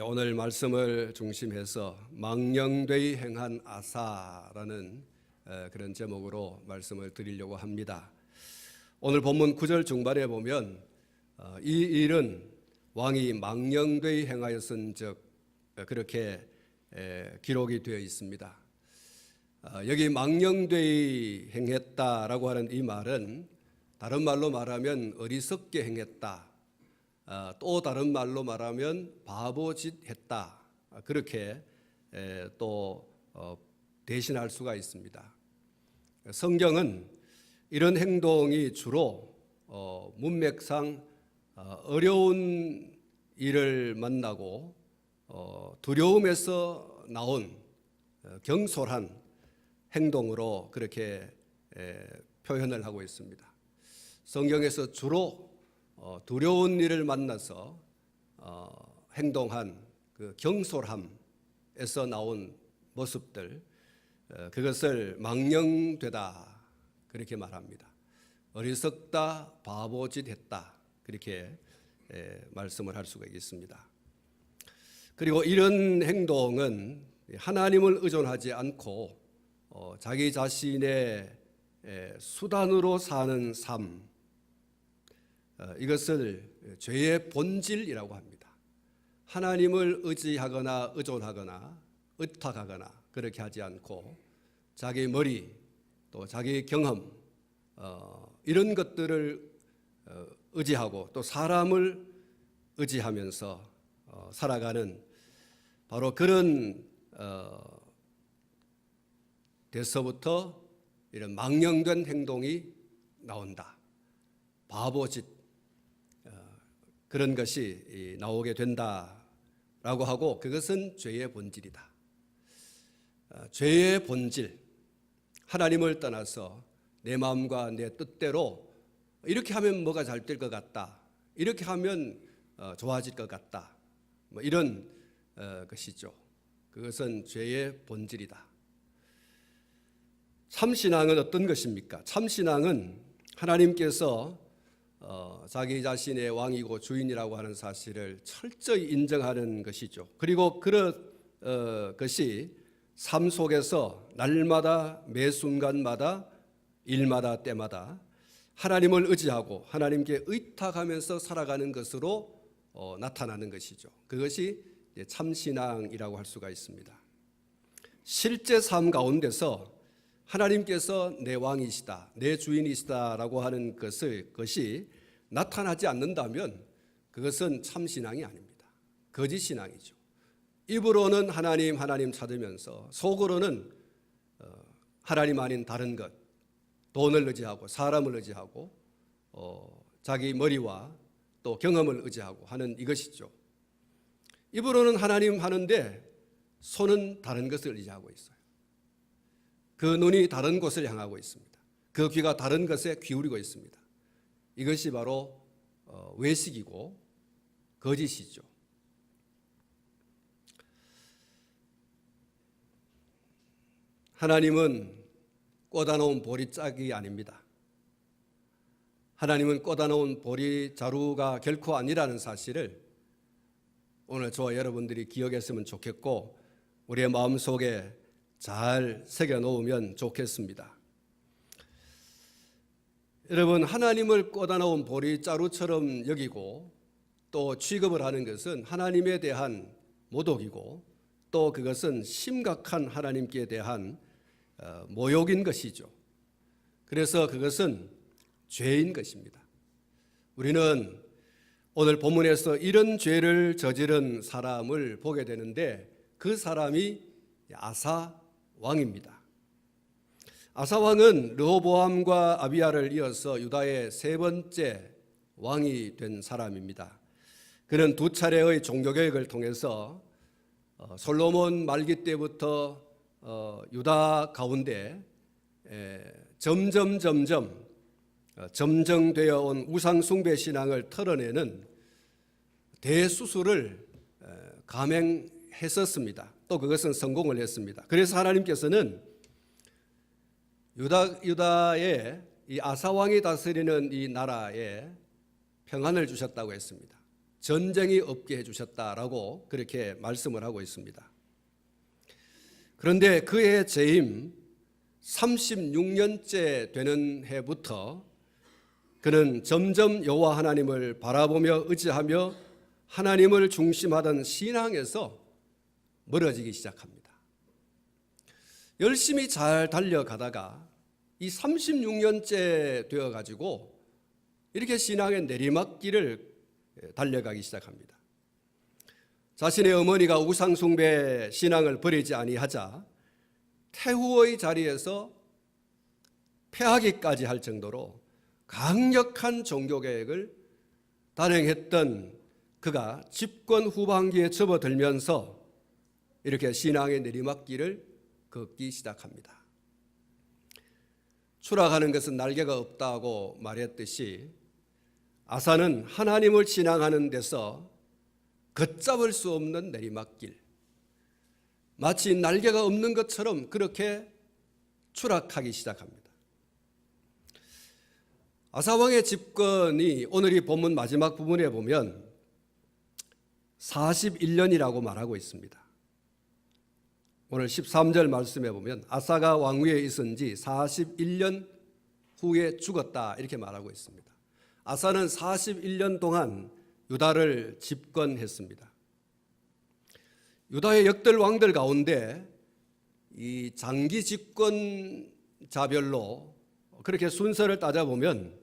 오늘 말씀을 중심해서 망령되이 행한 아사라는 그런 제목으로 말씀을 드리려고 합니다. 오늘 본문 9절 중반에 보면 이 일은 왕이 망령되이 행하였은즉 그렇게 기록이 되어 있습니다. 여기 망령되이 행했다라고 하는 이 말은 다른 말로 말하면 어리석게 행했다, 또 다른 말로 말하면 바보짓 했다, 그렇게 또 대신할 수가 있습니다. 성경은 이런 행동이 주로 문맥상 어려운 일을 만나고 두려움에서 나온 경솔한 행동으로 그렇게 표현을 하고 있습니다. 성경에서 주로 두려운 일을 만나서 행동한 그 경솔함에서 나온 모습들, 그것을 망령되다 그렇게 말합니다. 어리석다, 바보짓했다 그렇게 말씀을 할 수가 있습니다. 그리고 이런 행동은 하나님을 의존하지 않고 자기 자신의 수단으로 사는 삶, 이것을 죄의 본질이라고 합니다. 하나님을 의지하거나 의존하거나 의탁하거나 그렇게 하지 않고 자기 머리 또 자기 경험 이런 것들을 의지하고 또 사람을 의지하면서 살아가는 바로 그런 데서부터 이런 망령된 행동이 나온다. 바보짓 그런 것이 나오게 된다라고 하고, 그것은 죄의 본질이다. 죄의 본질, 하나님을 떠나서 내 마음과 내 뜻대로 이렇게 하면 뭐가 잘 될 것 같다, 이렇게 하면 좋아질 것 같다, 뭐 이런 것이죠. 그것은 죄의 본질이다. 참신앙은 어떤 것입니까? 참신앙은 하나님께서 자기 자신의 왕이고 주인이라고 하는 사실을 철저히 인정하는 것이죠. 그리고 그런 것이 삶 속에서 날마다 매 순간마다 일마다 때마다 하나님을 의지하고 하나님께 의탁하면서 살아가는 것으로 나타나는 것이죠. 그것이 참신앙이라고 할 수가 있습니다. 실제 삶 가운데서 하나님께서 내 왕이시다, 내 주인이시다라고 하는 것이 나타나지 않는다면 그것은 참신앙이 아닙니다. 거짓신앙이죠. 입으로는 하나님 찾으면서 속으로는 하나님 아닌 다른 것, 돈을 의지하고 사람을 의지하고 자기 머리와 또 경험을 의지하고 하는 이것이죠. 입으로는 하나님 하는데 손은 다른 것을 의지하고 있어요. 그 눈이 다른 곳을 향하고 있습니다. 그 귀가 다른 것에 기울이고 있습니다. 이것이 바로 외식이고 거짓이죠. 하나님은 꽂아놓은 보리짝이 아닙니다. 하나님은 꽂아놓은 보리자루가 결코 아니라는 사실을 오늘 저와 여러분들이 기억했으면 좋겠고 우리의 마음속에 잘 새겨놓으면 좋겠습니다. 여러분, 하나님을 꽂아놓은 보리자루처럼 여기고 또 취급을 하는 것은 하나님에 대한 모독이고 또 그것은 심각한 하나님께 대한 모욕인 것이죠. 그래서 그것은 죄인 것입니다. 우리는 오늘 본문에서 이런 죄를 저지른 사람을 보게 되는데 그 사람이 아사 왕입니다. 아사 왕은 르호보암과 아비야를 이어서 유다의 세 번째 왕이 된 사람입니다. 그는 두 차례의 종교개혁을 통해서 솔로몬 말기 때부터 유다 가운데 점점 점정되어 온 우상 숭배 신앙을 털어내는 대수술을 감행했었습니다. 또 그것은 성공을 했습니다. 그래서 하나님께서는 유다의 이 아사 왕이 다스리는 이 나라에 평안을 주셨다고 했습니다. 전쟁이 없게 해주셨다라고 그렇게 말씀을 하고 있습니다. 그런데 그의 재임 36년째 되는 해부터 그는 점점 여호와 하나님을 바라보며 의지하며 하나님을 중심하던 신앙에서 멀어지기 시작합니다. 열심히 잘 달려가다가 이 36년째 되어가지고 이렇게 신앙의 내리막길을 달려가기 시작합니다. 자신의 어머니가 우상숭배 신앙을 버리지 아니하자 태후의 자리에서 패하기까지 할 정도로 강력한 종교개혁을 단행했던 그가 집권 후반기에 접어들면서 이렇게 신앙의 내리막길을 걷기 시작합니다. 추락하는 것은 날개가 없다고 말했듯이 아사는 하나님을 신앙하는 데서 걷잡을 수 없는 내리막길, 마치 날개가 없는 것처럼 그렇게 추락하기 시작합니다. 아사 왕의 집권이 오늘 이 본문 마지막 부분에 보면 41년이라고 말하고 있습니다. 오늘 13절 말씀에 보면 아사가 왕위에 있은 지 41년 후에 죽었다 이렇게 말하고 있습니다. 아사는 41년 동안 유다를 집권했습니다. 유다의 역대 왕들 가운데 이 장기 집권자별로 그렇게 순서를 따져보면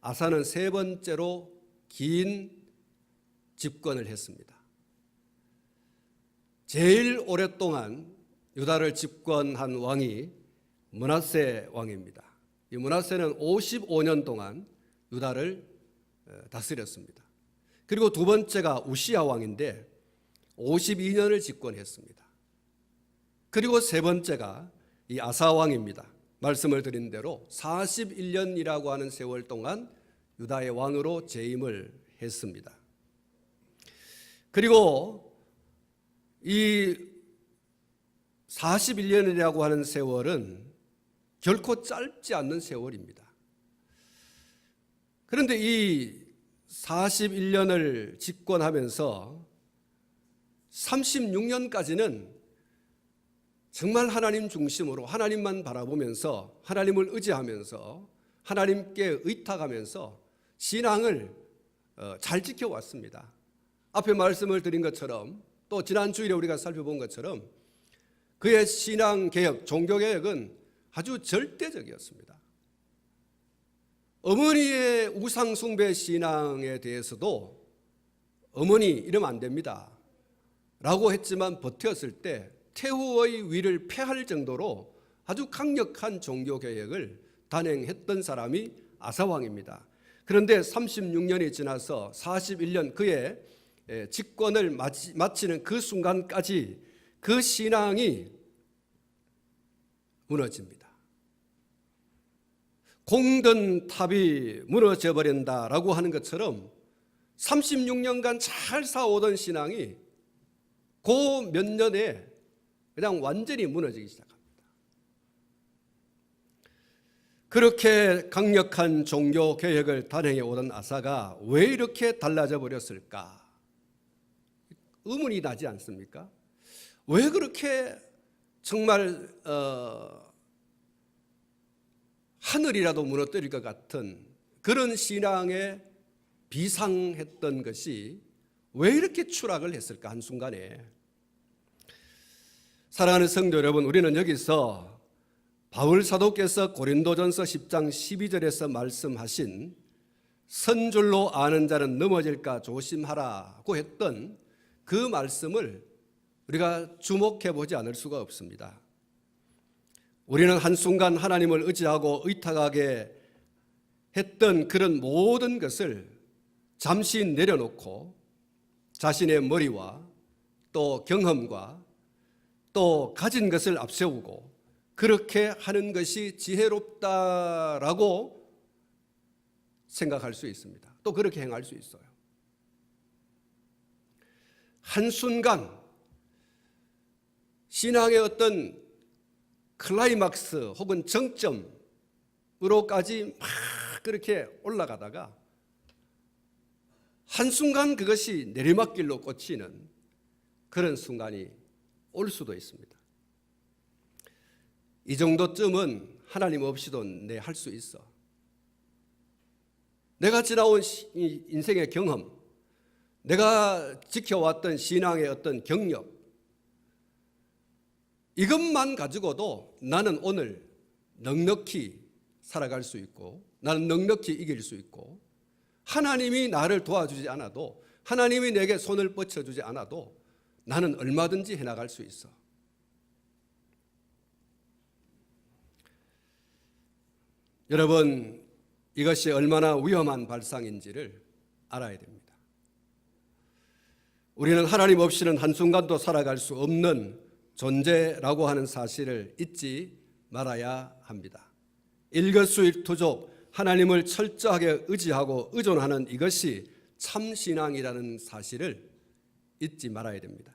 아사는 세 번째로 긴 집권을 했습니다. 제일 오랫동안 유다를 집권한 왕이 므낫세 왕입니다. 이 므낫세는 55년 동안 유다를 다스렸습니다. 그리고 두 번째가 우시야 왕인데 52년을 집권했습니다. 그리고 세 번째가 이 아사 왕입니다. 말씀을 드린 대로 41년이라고 하는 세월 동안 유다의 왕으로 재임을 했습니다. 그리고 이 41년이라고 하는 세월은 결코 짧지 않는 세월입니다. 그런데 이 41년을 집권하면서 36년까지는 정말 하나님 중심으로 하나님만 바라보면서 하나님을 의지하면서 하나님께 의탁하면서 신앙을 잘 지켜왔습니다. 앞에 말씀을 드린 것처럼 또 지난 주일에 우리가 살펴본 것처럼 그의 신앙개혁, 종교개혁은 아주 절대적이었습니다. 어머니의 우상숭배 신앙에 대해서도 어머니 이러면 안 됩니다 라고 했지만 버텼을 때 태후의 위를 패할 정도로 아주 강력한 종교개혁을 단행했던 사람이 아사왕입니다. 그런데 36년이 지나서 41년 그의 집권을 마치는 그 순간까지 그 신앙이 무너집니다. 공든 탑이 무너져 버린다라고 하는 것처럼 36년간 잘 쌓아오던 신앙이 그 몇 년에 그냥 완전히 무너지기 시작합니다. 그렇게 강력한 종교 개혁을 단행해 오던 아사가 왜 이렇게 달라져 버렸을까? 의문이 나지 않습니까? 왜 그렇게 정말 하늘이라도 무너뜨릴 것 같은 그런 신앙에 비상했던 것이 왜 이렇게 추락을 했을까 한순간에. 사랑하는 성도 여러분, 우리는 여기서 바울 사도께서 고린도전서 10장 12절에서 말씀하신 선줄로 아는 자는 넘어질까 조심하라고 했던 그 말씀을 우리가 주목해 보지 않을 수가 없습니다. 우리는 한순간 하나님을 의지하고 의탁하게 했던 그런 모든 것을 잠시 내려놓고 자신의 머리와 또 경험과 또 가진 것을 앞세우고 그렇게 하는 것이 지혜롭다라고 생각할 수 있습니다. 또 그렇게 행할 수 있어요. 한순간 신앙의 어떤 클라이막스 혹은 정점으로까지 막 그렇게 올라가다가 한순간 그것이 내리막길로 꽂히는 그런 순간이 올 수도 있습니다. 이 정도쯤은 하나님 없이도 내 할 수 있어. 내가 지나온 인생의 경험, 내가 지켜왔던 신앙의 어떤 경력, 이것만 가지고도 나는 오늘 넉넉히 살아갈 수 있고, 나는 넉넉히 이길 수 있고, 하나님이 나를 도와주지 않아도, 하나님이 내게 손을 뻗쳐주지 않아도 나는 얼마든지 해나갈 수 있어. 여러분, 이것이 얼마나 위험한 발상인지를 알아야 됩니다. 우리는 하나님 없이는 한순간도 살아갈 수 없는 존재라고 하는 사실을 잊지 말아야 합니다. 일거수일투족 하나님을 철저하게 의지하고 의존하는 이것이 참신앙이라는 사실을 잊지 말아야 됩니다.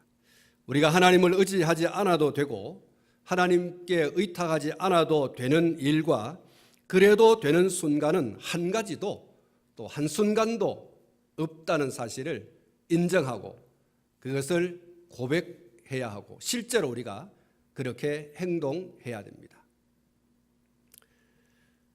우리가 하나님을 의지하지 않아도 되고 하나님께 의탁하지 않아도 되는 일과 그래도 되는 순간은 한 가지도 또 한순간도 없다는 사실을 인정하고 그것을 고백해야 하고 실제로 우리가 그렇게 행동해야 됩니다.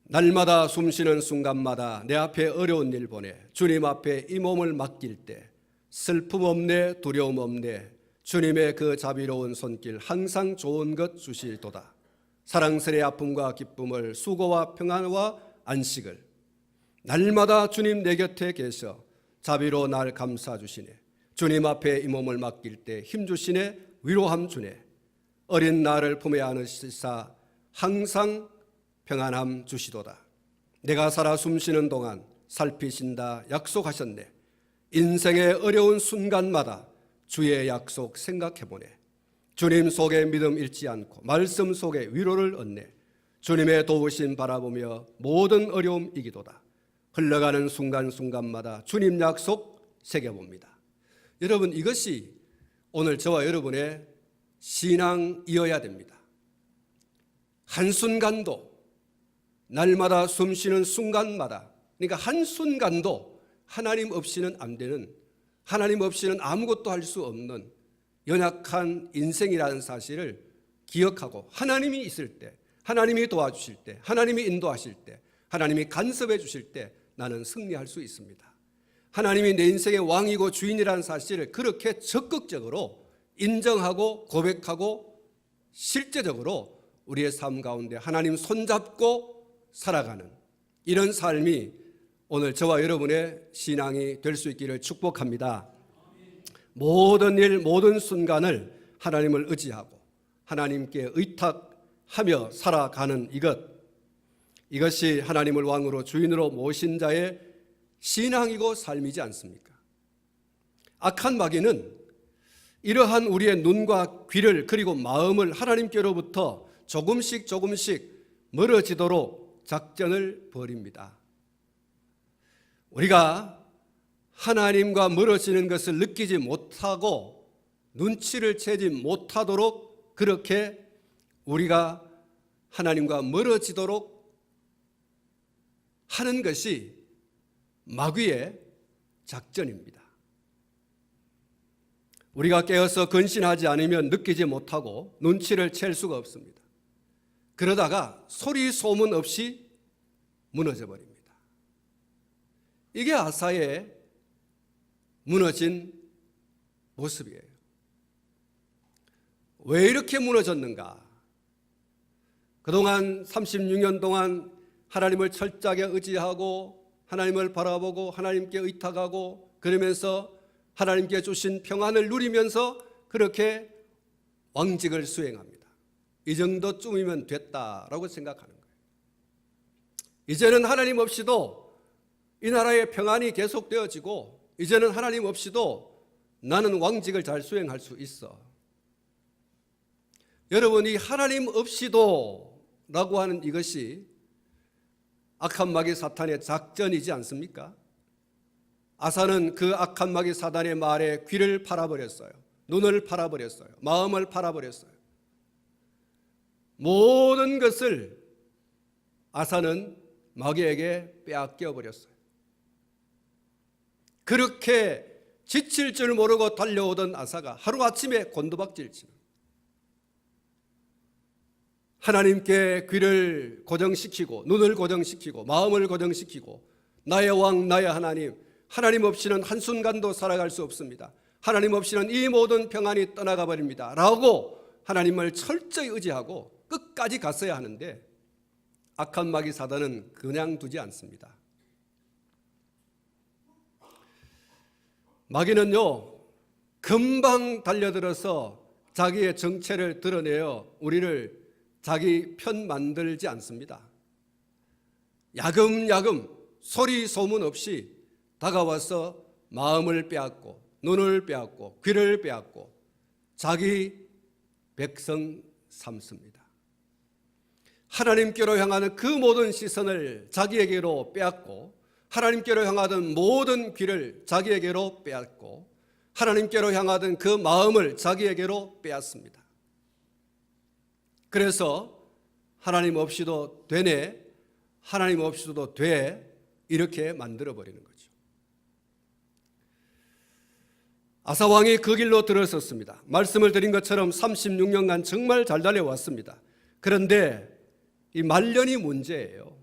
날마다 숨쉬는 순간마다 내 앞에 어려운 일 보내 주님 앞에 이 몸을 맡길 때 슬픔 없네 두려움 없네 주님의 그 자비로운 손길 항상 좋은 것 주실도다. 사랑스레 아픔과 기쁨을 수고와 평안과 안식을 날마다 주님 내 곁에 계셔 자비로 날 감싸주시네. 주님 앞에 이 몸을 맡길 때 힘주시네 위로함 주네. 어린 나를 품에 안으시사 항상 평안함 주시도다. 내가 살아 숨쉬는 동안 살피신다 약속하셨네. 인생의 어려운 순간마다 주의 약속 생각해보네. 주님 속에 믿음 잃지 않고 말씀 속에 위로를 얻네. 주님의 도우심 바라보며 모든 어려움 이기도다. 흘러가는 순간순간마다 주님 약속 새겨봅니다. 여러분, 이것이 오늘 저와 여러분의 신앙이어야 됩니다. 한순간도 날마다 숨쉬는 순간마다 그러니까 한순간도 하나님 없이는 안 되는 하나님 없이는 아무것도 할 수 없는 연약한 인생이라는 사실을 기억하고 하나님이 있을 때 하나님이 도와주실 때 하나님이 인도하실 때 하나님이 간섭해 주실 때 나는 승리할 수 있습니다. 하나님이 내 인생의 왕이고 주인이라는 사실을 그렇게 적극적으로 인정하고 고백하고 실제적으로 우리의 삶 가운데 하나님 손잡고 살아가는 이런 삶이 오늘 저와 여러분의 신앙이 될 수 있기를 축복합니다. 모든 일 모든 순간을 하나님을 의지하고 하나님께 의탁하며 살아가는 이것이 하나님을 왕으로 주인으로 모신 자의 신앙이고 삶이지 않습니까? 악한 마귀는 이러한 우리의 눈과 귀를 그리고 마음을 하나님께로부터 조금씩 멀어지도록 작전을 벌입니다. 우리가 하나님과 멀어지는 것을 느끼지 못하고 눈치를 채지 못하도록 그렇게 우리가 하나님과 멀어지도록 하는 것이 마귀의 작전입니다. 우리가 깨어서 근신하지 않으면 느끼지 못하고 눈치를 챌 수가 없습니다. 그러다가 소리 소문 없이 무너져 버립니다. 이게 아사의 무너진 모습이에요. 왜 이렇게 무너졌는가? 그동안 36년 동안 하나님을 철저하게 의지하고 하나님을 바라보고 하나님께 의탁하고 그러면서 하나님께 주신 평안을 누리면서 그렇게 왕직을 수행합니다. 이 정도쯤이면 됐다라고 생각하는 거예요. 이제는 하나님 없이도 이 나라의 평안이 계속되어지고 이제는 하나님 없이도 나는 왕직을 잘 수행할 수 있어. 여러분, 이 하나님 없이도 라고 하는 이것이 악한 마귀 사탄의 작전이지 않습니까? 아사는 그 악한 마귀 사단의 말에 귀를 팔아버렸어요. 눈을 팔아버렸어요. 마음을 팔아버렸어요. 모든 것을 아사는 마귀에게 빼앗겨 버렸어요. 그렇게 지칠 줄 모르고 달려오던 아사가 하루아침에 곤두박질치는, 하나님께 귀를 고정시키고 눈을 고정시키고 마음을 고정시키고 나의 왕 나의 하나님, 하나님 없이는 한순간도 살아갈 수 없습니다. 하나님 없이는 이 모든 평안이 떠나가 버립니다 라고 하나님을 철저히 의지하고 끝까지 갔어야 하는데, 악한 마귀 사단은 그냥 두지 않습니다. 마귀는요, 금방 달려들어서 자기의 정체를 드러내어 우리를 자기 편 만들지 않습니다. 야금야금 소리 소문 없이 다가와서 마음을 빼앗고 눈을 빼앗고 귀를 빼앗고 자기 백성 삼습니다. 하나님께로 향하는 그 모든 시선을 자기에게로 빼앗고, 하나님께로 향하던 모든 귀를 자기에게로 빼앗고, 하나님께로 향하던 그 마음을 자기에게로 빼앗습니다. 그래서 하나님 없이도 되네, 하나님 없이도 돼, 이렇게 만들어버리는 거죠. 아사왕이 그 길로 들어섰습니다. 말씀을 드린 것처럼 36년간 정말 잘 달려왔습니다. 그런데 이 말년이 문제예요.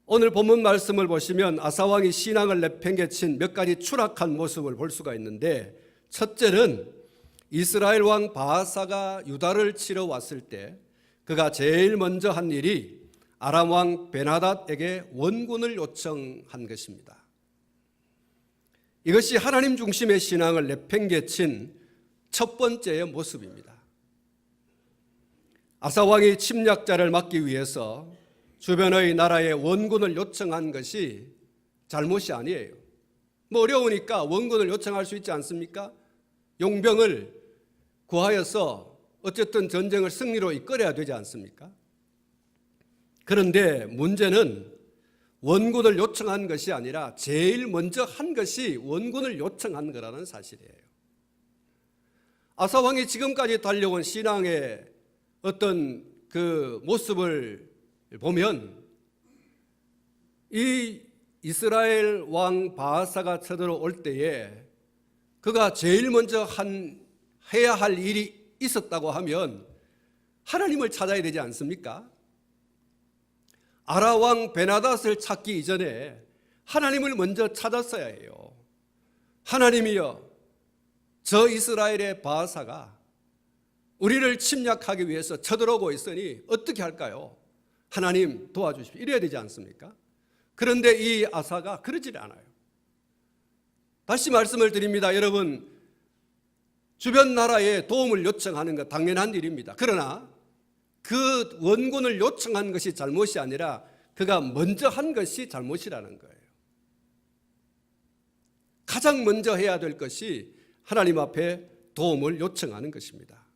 오늘 본문 말씀을 보시면 아사왕이 신앙을 내팽개친 몇 가지 추락한 모습을 볼 수가 있는데, 첫째는 이스라엘 왕 바하사가 유다를 치러 왔을 때 그가 제일 먼저 한 일이 아람 왕 베나닷에게 원군을 요청한 것입니다. 이것이 하나님 중심의 신앙을 내팽개친 첫 번째의 모습입니다. 아사왕이 침략자를 막기 위해서 주변의 나라에 원군을 요청한 것이 잘못이 아니에요. 뭐 어려우니까 원군을 요청할 수 있지 않습니까? 용병을 구하여서 어쨌든 전쟁을 승리로 이끌어야 되지 않습니까? 그런데 문제는 원군을 요청한 것이 아니라 제일 먼저 한 것이 원군을 요청한 거라는 사실이에요. 아사왕이 지금까지 달려온 신앙의 어떤 그 모습을 보면, 이 이스라엘 왕 바하사가 쳐들어올 때에 그가 제일 먼저 해야 할 일이 있었다고 하면 하나님을 찾아야 되지 않습니까? 아람 왕 베나닷을 찾기 이전에 하나님을 먼저 찾았어야 해요. 하나님이여, 저 이스라엘의 바하사가 우리를 침략하기 위해서 쳐들어오고 있으니 어떻게 할까요? 하나님 도와주십시오. 이래야 되지 않습니까? 그런데 이 아사가 그러질 않아요. 다시 말씀을 드립니다. 여러분, 주변 나라에 도움을 요청하는 것 당연한 일입니다. 그러나 그 원군을 요청한 것이 잘못이 아니라 그가 먼저 한 것이 잘못이라는 거예요. 가장 먼저 해야 될 것이 하나님 앞에 도움을 요청하는 것입니다.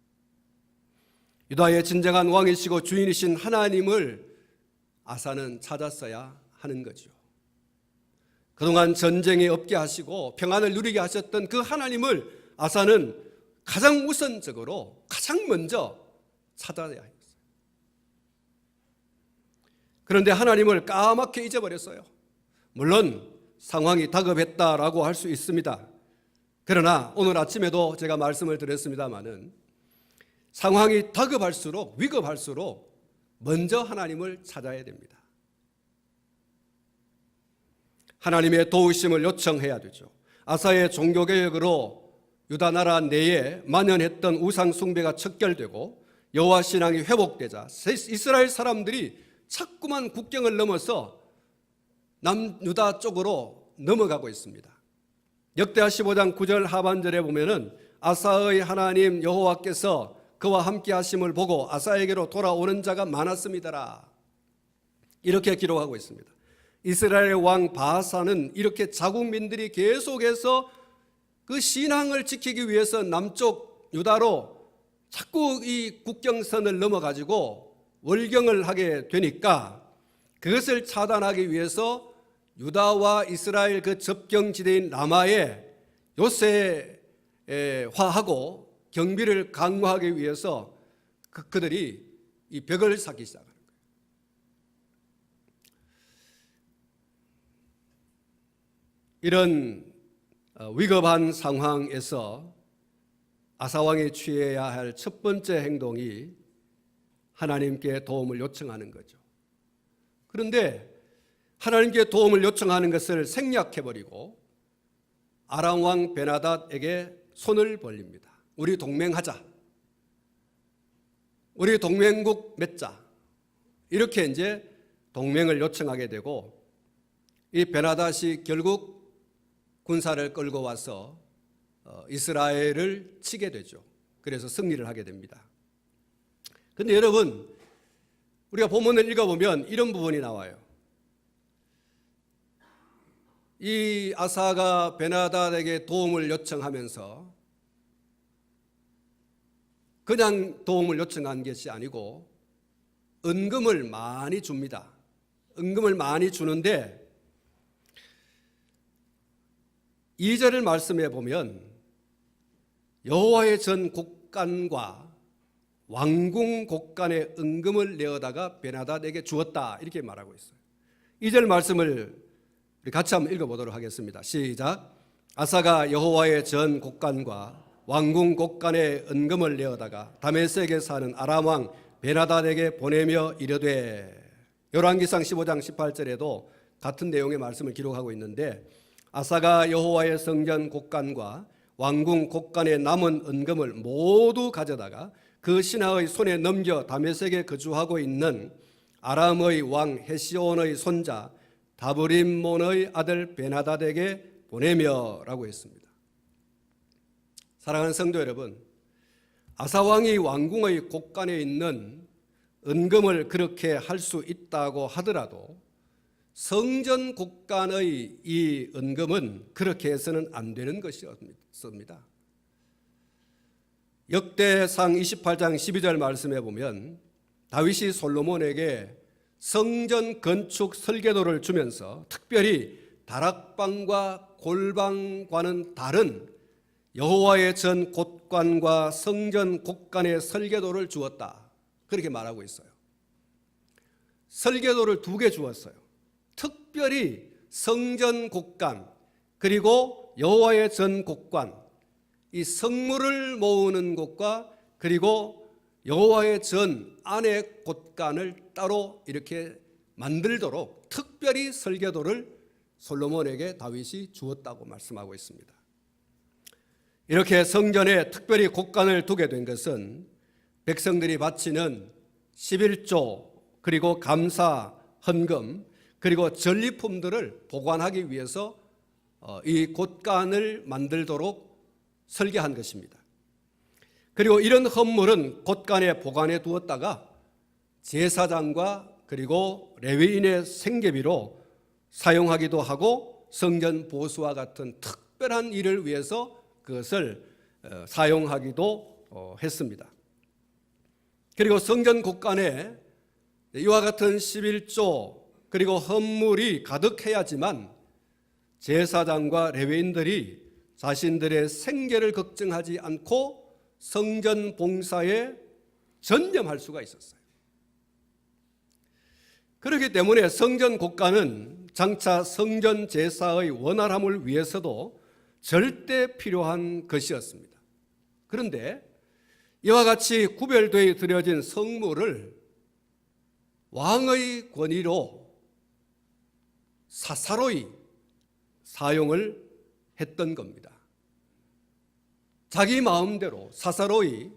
유다의 진정한 왕이시고 주인이신 하나님을 아사는 찾았어야 하는 거죠. 그동안 전쟁이 없게 하시고 평안을 누리게 하셨던 그 하나님을 아사는 가장 우선적으로 가장 먼저 찾아야 했어요. 그런데 하나님을 까맣게 잊어버렸어요. 물론 상황이 다급했다라고 할 수 있습니다. 그러나 오늘 아침에도 제가 말씀을 드렸습니다마는 상황이 다급할수록 위급할수록 먼저 하나님을 찾아야 됩니다. 하나님의 도우심을 요청해야 되죠. 아사의 종교개혁으로 유다 나라 내에 만연했던 우상 숭배가 척결되고 여호와 신앙이 회복되자 이스라엘 사람들이 자꾸만 국경을 넘어서 남유다 쪽으로 넘어가고 있습니다. 역대하 15장 9절 하반절에 보면은 아사의 하나님 여호와께서 그와 함께 하심을 보고 아사에게로 돌아오는 자가 많았습니다라, 이렇게 기록하고 있습니다. 이스라엘 왕 바하사는 이렇게 자국민들이 계속해서 그 신앙을 지키기 위해서 남쪽 유다로 자꾸 이 국경선을 넘어가지고 월경을 하게 되니까 그것을 차단하기 위해서 유다와 이스라엘 그 접경지대인 라마에 요새화하고 경비를 강화하기 위해서 그들이 이 벽을 쌓기 시작합니다. 이런 위급한 상황에서 아사왕이 취해야 할 첫 번째 행동이 하나님께 도움을 요청하는 거죠. 그런데 하나님께 도움을 요청하는 것을 생략해버리고 아람 왕 베나닷에게 손을 벌립니다. 우리 동맹하자. 우리 동맹국 맺자. 이렇게 이제 동맹을 요청하게 되고 이 베나닷이 결국 군사를 끌고 와서 이스라엘을 치게 되죠. 그래서 승리를 하게 됩니다. 그런데 여러분, 우리가 본문을 읽어보면 이런 부분이 나와요. 이 아사가 베나닷에게 도움을 요청하면서 그냥 도움을 요청한 것이 아니고 은금을 많이 줍니다. 은금을 많이 주는데 2절을 말씀해 보면 여호와의 전 곡간과 왕궁 곡간의 은금을 내어다가 베나닷에게 주었다 이렇게 말하고 있어요. 2절 말씀을 우리 같이 한번 읽어보도록 하겠습니다. 시작. 아사가 여호와의 전 곡간과 왕궁 곡간의 은금을 내어다가 다메섹에 사는 아람 왕 베나닷에게 보내며 이르되, 열왕기상 15장 18절에도 같은 내용의 말씀을 기록하고 있는데 아사가 여호와의 성전 곡간과 왕궁 곡간에 남은 은금을 모두 가져다가 그 신하의 손에 넘겨 다메섹에 거주하고 있는 아람의 왕 헤시온의 손자 다브림몬의 아들 베나닷에게 보내며 라고 했습니다. 사랑하는 성도 여러분, 아사왕이 왕궁의 곡간에 있는 은금을 그렇게 할 수 있다고 하더라도 성전 곡간의 이 은금은 그렇게 해서는 안 되는 것이었습니다. 역대상 28장 12절 말씀해 보면 다윗이 솔로몬에게 성전 건축 설계도를 주면서 특별히 다락방과 골방과는 다른 여호와의 전 곡간과 성전 곡간의 설계도를 주었다. 그렇게 말하고 있어요. 설계도를 2개 주었어요. 특별히 성전 곡간 그리고 여호와의 전 곡간, 이 성물을 모으는 곳과 그리고 여호와의 전 안의 곳간을 따로 이렇게 만들도록 특별히 설계도를 솔로몬에게 다윗이 주었다고 말씀하고 있습니다. 이렇게 성전에 특별히 곡간을 두게 된 것은 백성들이 바치는 11조 그리고 감사 헌금 그리고 전리품들을 보관하기 위해서 이 곳간을 만들도록 설계한 것입니다. 그리고 이런 헌물은 곳간에 보관해 두었다가 제사장과 그리고 레위인의 생계비로 사용하기도 하고 성전 보수와 같은 특별한 일을 위해서 그것을 사용하기도 했습니다. 그리고 성전 곳간에 이와 같은 11조 그리고 헌물이 가득해야지만 제사장과 레위인들이 자신들의 생계를 걱정하지 않고 성전 봉사에 전념할 수가 있었어요. 그렇기 때문에 성전 곡간은 장차 성전 제사의 원활함을 위해서도 절대 필요한 것이었습니다. 그런데 이와 같이 구별되어 드려진 성물을 왕의 권위로 사사로이 사용을 했던 겁니다. 자기 마음대로 사사로이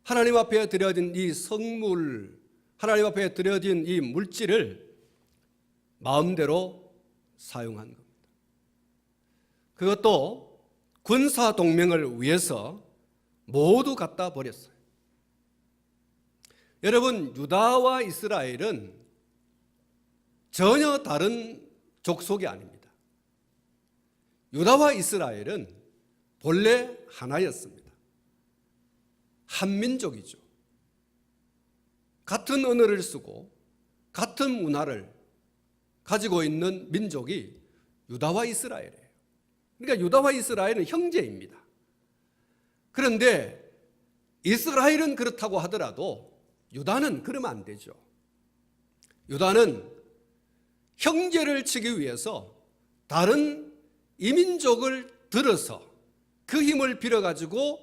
하나님 앞에 드려진 이 성물, 하나님 앞에 드려진 이 물질을 마음대로 사용한 겁니다. 그것도 군사 동맹을 위해서 모두 갖다 버렸어요. 여러분, 유다와 이스라엘은 전혀 다른 족속이 아닙니다. 유다와 이스라엘은 본래 하나였습니다. 한민족이죠. 같은 언어를 쓰고 같은 문화를 가지고 있는 민족이 유다와 이스라엘이에요. 그러니까 유다와 이스라엘은 형제입니다. 그런데 이스라엘은 그렇다고 하더라도 유다는 그러면 안 되죠. 유다는 형제를 치기 위해서 다른 이민족을 들어서 그 힘을 빌어가지고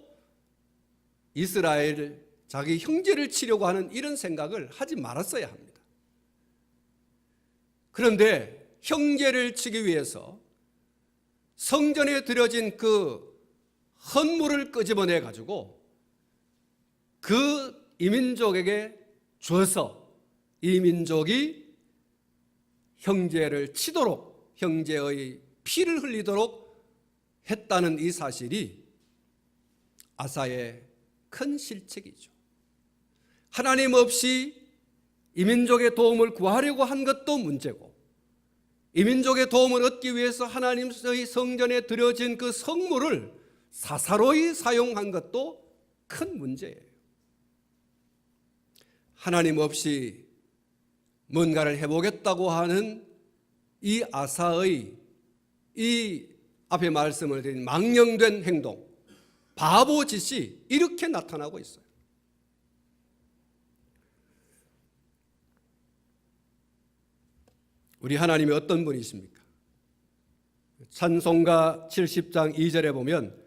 이스라엘 자기 형제를 치려고 하는 이런 생각을 하지 말았어야 합니다. 그런데 형제를 치기 위해서 성전에 드려진 그 헌물을 끄집어내 가지고 그 이민족에게 줘서 이민족이 형제를 치도록 형제의 피를 흘리도록 했다는 이 사실이 아사의 큰 실책이죠. 하나님 없이 이민족의 도움을 구하려고 한 것도 문제고, 이민족의 도움을 얻기 위해서 하나님의 성전에 드려진 그 성물을 사사로이 사용한 것도 큰 문제예요. 하나님 없이 뭔가를 해보겠다고 하는 이 아사의 이 앞에 말씀을 드린 망령된 행동, 바보짓이 이렇게 나타나고 있어요. 우리 하나님이 어떤 분이십니까? 찬송가 70장 2절에 보면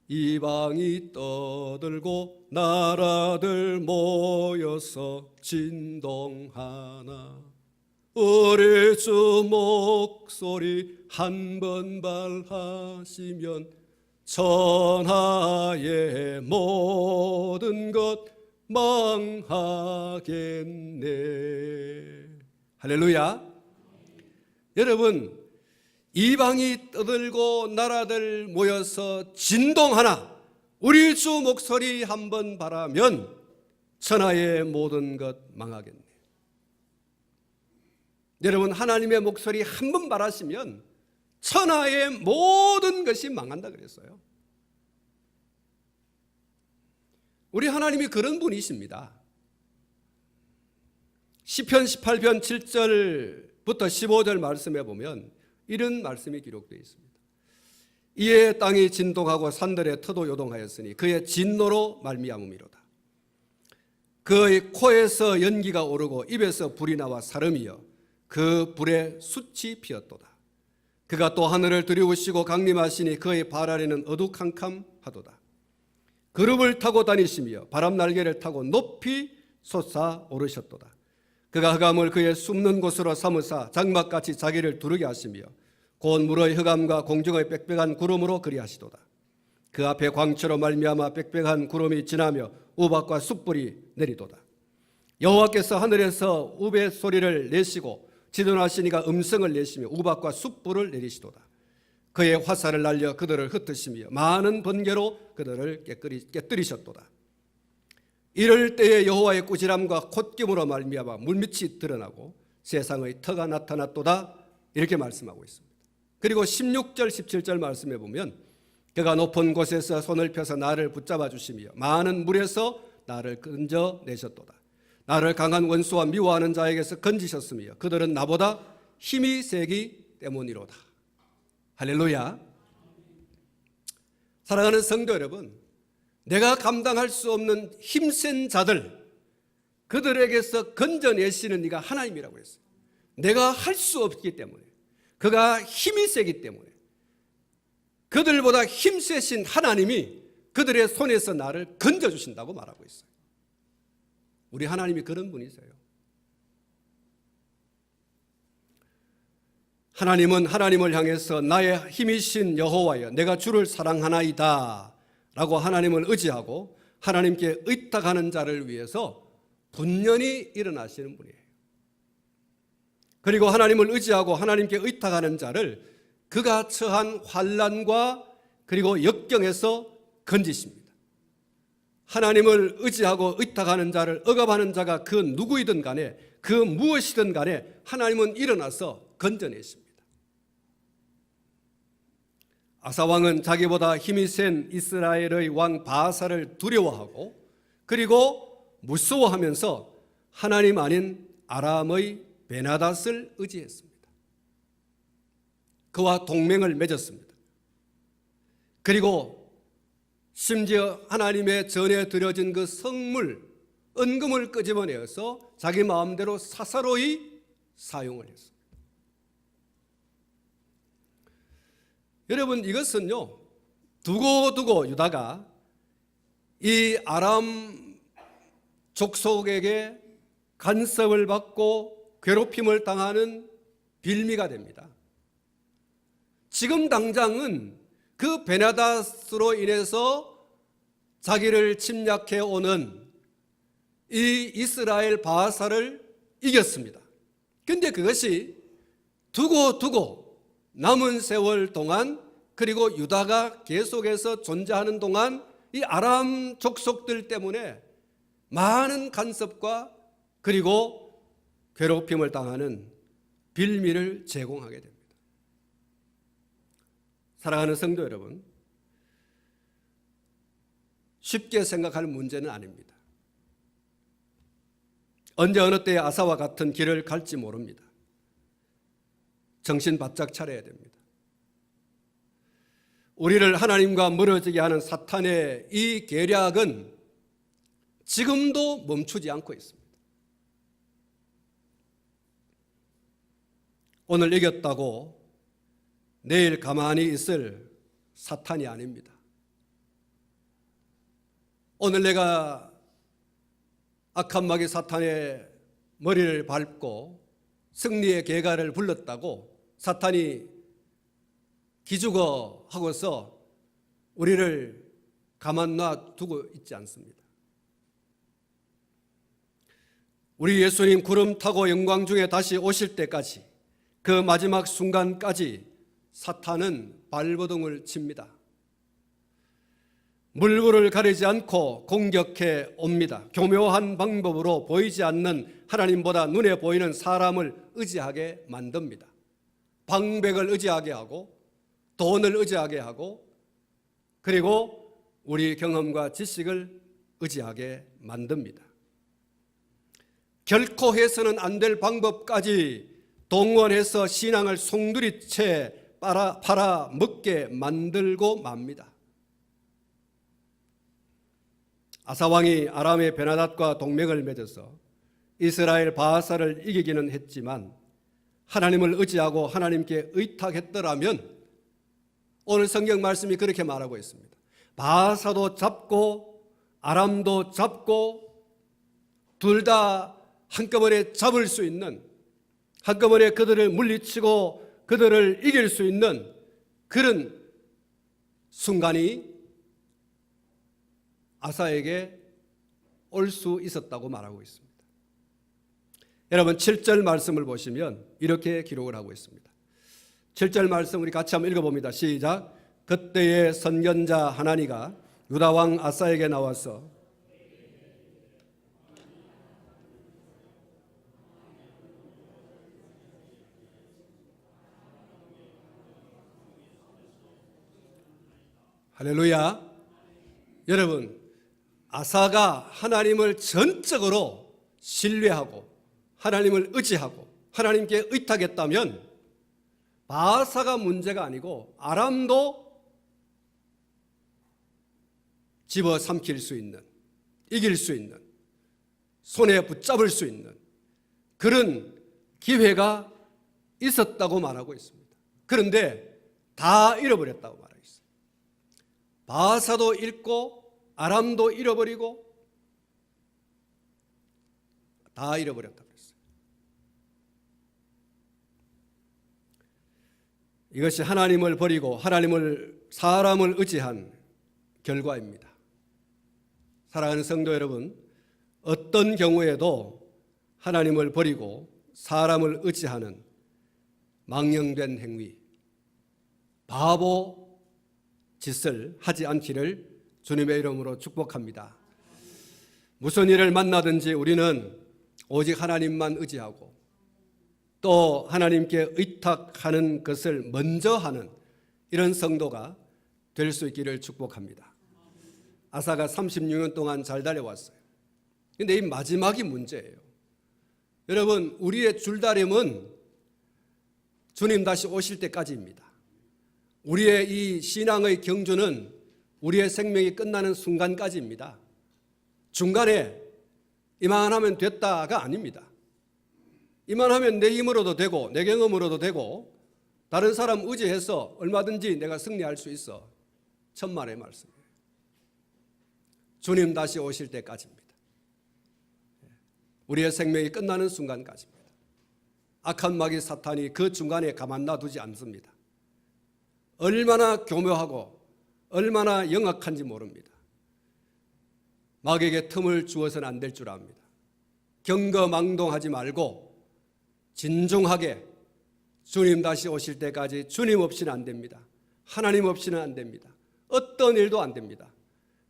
이방이 떠들고 나라들 모여서 진동하나 우리 주 목소리 한 번 발하시면 천하의 모든 것 망하겠네. 할렐루야. 여러분, 이방이 떠들고 나라들 모여서 진동하나 우리 주 목소리 한번 바라면 천하의 모든 것 망하겠네. 여러분, 하나님의 목소리 한번 바라시면 천하의 모든 것이 망한다 그랬어요. 우리 하나님이 그런 분이십니다. 시편 18편 7절부터 15절 말씀에 보면 이런 말씀이 기록되어 있습니다. 이에 땅이 진동하고 산들의 터도 요동하였으니 그의 진노로 말미암음이로다. 그의 코에서 연기가 오르고 입에서 불이 나와 사름이여 그 불에 숯이 피었도다. 그가 또 하늘을 두려우시고 강림하시니 그의 발 아래는 어두캄캄하도다. 그룹을 타고 다니시며 바람 날개를 타고 높이 솟아오르셨도다. 그가 흑암을 그의 숨는 곳으로 삼으사 장막같이 자기를 두르게 하시며 곧 물의 흑암과 공중의 빽빽한 구름으로 그리하시도다. 그 앞에 광채로 말미암아 빽빽한 구름이 지나며 우박과 숯불이 내리도다. 여호와께서 하늘에서 우베 소리를 내시고 지존하시니가 음성을 내시며 우박과 숯불을 내리시도다. 그의 화살을 날려 그들을 흩으시며 많은 번개로 그들을 깨뜨리셨도다. 이럴 때에 여호와의 꾸지람과 콧김으로 말미암아 물밑이 드러나고 세상의 터가 나타났도다. 이렇게 말씀하고 있습니다. 그리고 16절 17절 말씀해 보면 그가 높은 곳에서 손을 펴서 나를 붙잡아 주시며 많은 물에서 나를 건져내셨도다. 나를 강한 원수와 미워하는 자에게서 건지셨으며 그들은 나보다 힘이 세기 때문이로다. 할렐루야. 사랑하는 성도 여러분, 내가 감당할 수 없는 힘센 자들, 그들에게서 건져내시는 이가 하나님이라고 했어요. 내가 할 수 없기 때문에, 그가 힘이 세기 때문에, 그들보다 힘세신 하나님이 그들의 손에서 나를 건져주신다고 말하고 있어요. 우리 하나님이 그런 분이세요. 하나님은 하나님을 향해서 나의 힘이신 여호와여 내가 주를 사랑하나이다 라고 하나님을 의지하고 하나님께 의탁하는 자를 위해서 분연히 일어나시는 분이에요. 그리고 하나님을 의지하고 하나님께 의탁하는 자를 그가 처한 환난과 그리고 역경에서 건지십니다. 하나님을 의지하고 의탁하는 자를 억압하는 자가 그 누구이든 간에 그 무엇이든 간에 하나님은 일어나서 건져내십니다. 아사왕은 자기보다 힘이 센 이스라엘의 왕 바사를 두려워하고 그리고 무서워하면서 하나님 아닌 아람의 베나닷을 의지했습니다. 그와 동맹을 맺었습니다. 그리고 심지어 하나님의 전에 드려진 그 성물, 은금을 끄집어내어서 자기 마음대로 사사로이 사용을 했습니다. 여러분, 이것은요, 두고두고 유다가 이 아람 족속에게 간섭을 받고 괴롭힘을 당하는 빌미가 됩니다. 지금 당장은 그 베나다스로 인해서 자기를 침략해 오는 이 이스라엘 바하사를 이겼습니다. 그런데 그것이 두고 남은 세월 동안, 그리고 유다가 계속해서 존재하는 동안 이 아람 족속들 때문에 많은 간섭과 그리고 괴롭힘을 당하는 빌미를 제공하게 됩니다. 사랑하는 성도 여러분, 쉽게 생각할 문제는 아닙니다. 언제 어느 때에 아사와 같은 길을 갈지 모릅니다. 정신 바짝 차려야 됩니다. 우리를 하나님과 멀어지게 하는 사탄의 이 계략은 지금도 멈추지 않고 있습니다. 오늘 이겼다고 내일 가만히 있을 사탄이 아닙니다. 오늘 내가 악한 마귀 사탄의 머리를 밟고 승리의 계가를 불렀다고 사탄이 기죽어 하고서 우리를 가만 놔두고 있지 않습니다. 우리 예수님 구름 타고 영광 중에 다시 오실 때까지, 그 마지막 순간까지 사탄은 발버둥을 칩니다. 물불을 가리지 않고 공격해 옵니다. 교묘한 방법으로 보이지 않는 하나님보다 눈에 보이는 사람을 의지하게 만듭니다. 방백을 의지하게 하고, 돈을 의지하게 하고, 그리고 우리 경험과 지식을 의지하게 만듭니다. 결코 해서는 안 될 방법까지 동원해서 신앙을 송두리째 팔아먹게 만들고 맙니다. 아사왕이 아람의 베나닷과 동맹을 맺어서 이스라엘 바하사를 이기기는 했지만 하나님을 의지하고 하나님께 의탁했더라면 오늘 성경 말씀이 그렇게 말하고 있습니다. 바하사도 잡고 아람도 잡고 둘 다 한꺼번에 잡을 수 있는, 한꺼번에 그들을 물리치고 그들을 이길 수 있는 그런 순간이 아사에게 올 수 있었다고 말하고 있습니다. 여러분, 7절 말씀을 보시면 이렇게 기록을 하고 있습니다. 7절 말씀 우리 같이 한번 읽어봅니다. 시작. 그때의 선견자 하나니가 유다 왕 아사에게 나와서 할렐루야. 여러분, 아사가 하나님을 전적으로 신뢰하고 하나님을 의지하고 하나님께 의탁했다면 바하사가 문제가 아니고 아람도 집어삼킬 수 있는, 이길 수 있는, 손에 붙잡을 수 있는 그런 기회가 있었다고 말하고 있습니다. 그런데 다 잃어버렸다고 말하고 있습니다. 바하사도 잃고 아람도 잃어버리고 다 잃어버렸다고 했어요. 이것이 하나님을 버리고 사람을 의지한 결과입니다. 사랑하는 성도 여러분, 어떤 경우에도 하나님을 버리고 사람을 의지하는 망령된 행위, 바보 짓을 하지 않기를 주님의 이름으로 축복합니다. 무슨 일을 만나든지 우리는 오직 하나님만 의지하고 또 하나님께 의탁하는 것을 먼저 하는 이런 성도가 될 수 있기를 축복합니다. 아사가 36년 동안 잘 달려왔어요. 그런데 이 마지막이 문제예요. 여러분, 우리의 줄다림은 주님 다시 오실 때까지입니다. 우리의 이 신앙의 경주는 우리의 생명이 끝나는 순간까지입니다. 중간에 이만하면 됐다가 아닙니다. 이만하면 내 힘으로도 되고 내 경험으로도 되고 다른 사람 의지해서 얼마든지 내가 승리할 수 있어. 천만의 말씀이에요. 주님 다시 오실 때까지입니다. 우리의 생명이 끝나는 순간까지입니다. 악한 마귀 사탄이 그 중간에 가만 놔두지 않습니다. 얼마나 교묘하고 얼마나 영악한지 모릅니다. 마귀에게 틈을 주어서는 안 될 줄 압니다. 경거망동하지 말고 진중하게 주님 다시 오실 때까지 주님 없이는 안 됩니다. 하나님 없이는 안 됩니다. 어떤 일도 안 됩니다.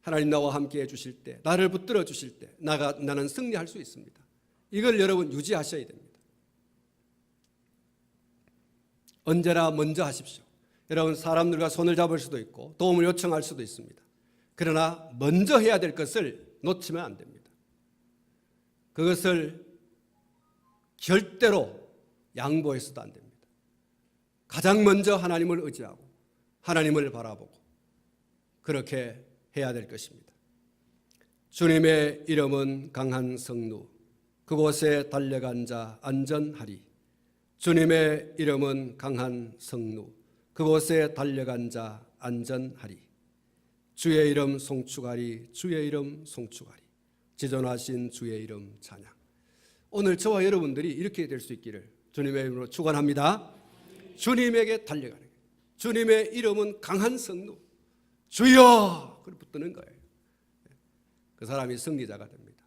하나님 나와 함께 해주실 때, 나를 붙들어 주실 때 나는 승리할 수 있습니다. 이걸 여러분 유지하셔야 됩니다. 언제나 먼저 하십시오. 여러분 사람들과 손을 잡을 수도 있고 도움을 요청할 수도 있습니다. 그러나 먼저 해야 될 것을 놓치면 안 됩니다. 그것을 절대로 양보해서도 안 됩니다. 가장 먼저 하나님을 의지하고 하나님을 바라보고 그렇게 해야 될 것입니다. 주님의 이름은 강한 성루, 그곳에 달려간 자 안전하리. 주님의 이름은 강한 성루, 그곳에 달려간 자 안전하리. 주의 이름 송축하리, 주의 이름 송축하리. 지존하신 주의 이름 찬양. 오늘 저와 여러분들이 이렇게 될 수 있기를 주님의 이름으로 축원합니다. 주님에게 달려가는 거예요. 주님의 이름은 강한 성루, 주여! 그걸 붙드는 거예요. 그 사람이 승리자가 됩니다.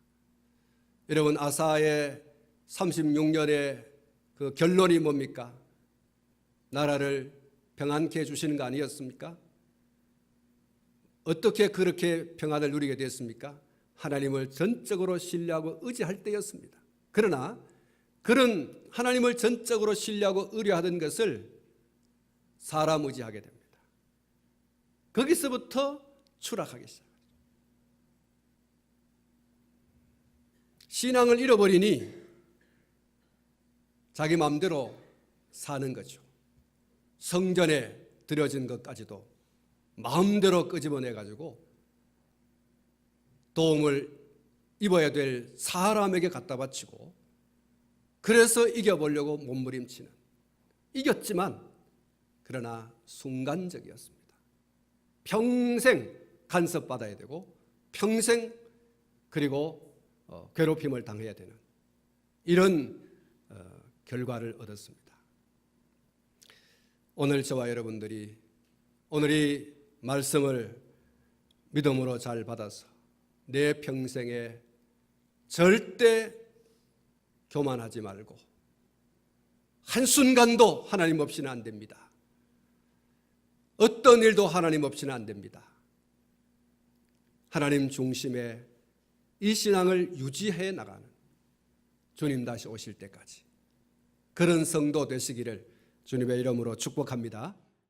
여러분 아사의 36년의 그 결론이 뭡니까? 나라를 평안케 해주시는 거 아니었습니까? 어떻게 그렇게 평안을 누리게 됐습니까? 하나님을 전적으로 신뢰하고 의지할 때였습니다. 그러나 그런 하나님을 전적으로 신뢰하고 의뢰하던 것을 사람 의지하게 됩니다. 거기서부터 추락하기 시작합니다. 신앙을 잃어버리니 자기 마음대로 사는 거죠. 성전에 드려진 것까지도 마음대로 끄집어내가지고 도움을 입어야 될 사람에게 갖다 바치고 그래서 이겨보려고 몸부림치는, 이겼지만 그러나 순간적이었습니다. 평생 간섭받아야 되고 평생 그리고 괴롭힘을 당해야 되는 이런 결과를 얻었습니다. 오늘 저와 여러분들이 오늘 이 말씀을 믿음으로 잘 받아서 내 평생에 절대 교만하지 말고 한순간도 하나님 없이는 안 됩니다. 어떤 일도 하나님 없이는 안 됩니다. 하나님 중심의 이 신앙을 유지해 나가는 주님 다시 오실 때까지 그런 성도 되시기를 주님의 이름으로 축복합니다.